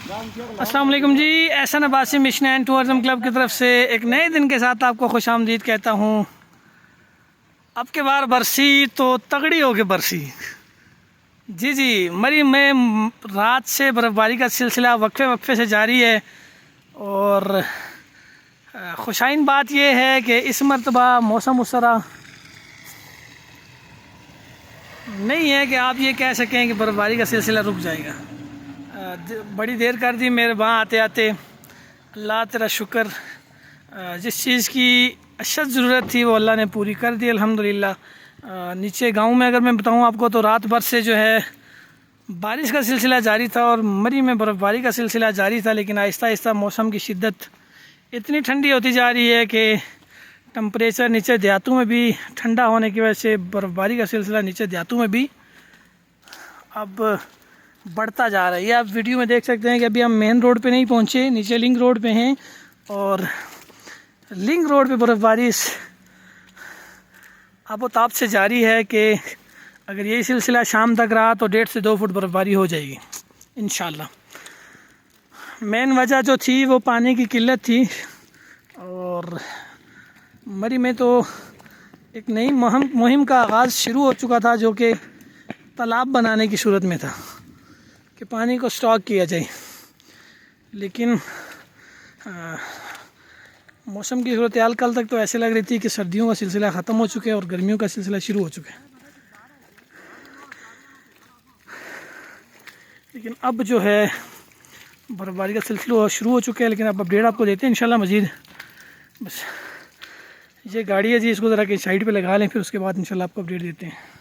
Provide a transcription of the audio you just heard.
السلام علیکم جی، Ahsan Abbasi mission and tourism club کی طرف سے ایک نئے دن کے ساتھ آپ کو خوش آمدید کہتا ہوں۔ اب کے بار برسی تو تگڑی ہو کے برسی۔ جی مری میں رات سے برف باری کا سلسلہ وقفے سے جاری ہے، اور خوشائن بات یہ ہے کہ اس مرتبہ موسم اس طرح نہیں ہے کہ آپ یہ کہہ سکیں کہ برف باری کا سلسلہ رک جائے گا۔ بڑی دیر کر دی میرے وہاں آتے آتے، اللہ تیرا شکر۔ جس چیز کی اشد ضرورت تھی وہ اللہ نے پوری کر دی الحمدللہ۔ نیچے گاؤں میں اگر میں بتاؤں آپ کو تو رات بھر سے جو ہے بارش کا سلسلہ جاری تھا، اور مری میں برف باری کا سلسلہ جاری تھا، لیکن آہستہ آہستہ موسم کی شدت اتنی ٹھنڈی ہوتی جا رہی ہے کہ ٹمپریچر نیچے دیہاتوں میں بھی ٹھنڈا ہونے کی وجہ سے برف باری کا سلسلہ نیچے دیہاتوں میں بھی اب بڑھتا جا رہا ہے۔ یہ آپ ویڈیو میں دیکھ سکتے ہیں کہ ابھی ہم مین روڈ پہ نہیں پہنچے، نیچے لنک روڈ پہ ہیں، اور لنک روڈ پہ برف باری آب و تاب سے جاری ہے کہ اگر یہی سلسلہ شام تک رہا تو 1.5 سے 2 فٹ برف باری ہو جائے گی انشاءاللہ۔ مین وجہ جو تھی وہ پانی کی قلت تھی، اور مری میں تو ایک نئی مہم کا آغاز شروع ہو چکا تھا، جو کہ تالاب بنانے کی صورت میں تھا کہ پانی کو سٹاک کیا جائے، لیکن موسم کی صورتحال کل تک تو ایسے لگ رہی تھی کہ سردیوں کا سلسلہ ختم ہو چکا ہے اور گرمیوں کا سلسلہ شروع ہو چکا ہے، لیکن اب جو ہے برف باری کا سلسلہ شروع ہو چکا ہے۔ لیکن اب اپڈیٹ آپ کو دیتے ہیں انشاءاللہ مزید۔ بس یہ گاڑی ہے جی، اس کو ذرا کہ سائڈ پہ لگا لیں، پھر اس کے بعد انشاءاللہ آپ کو اپڈیٹ دیتے ہیں۔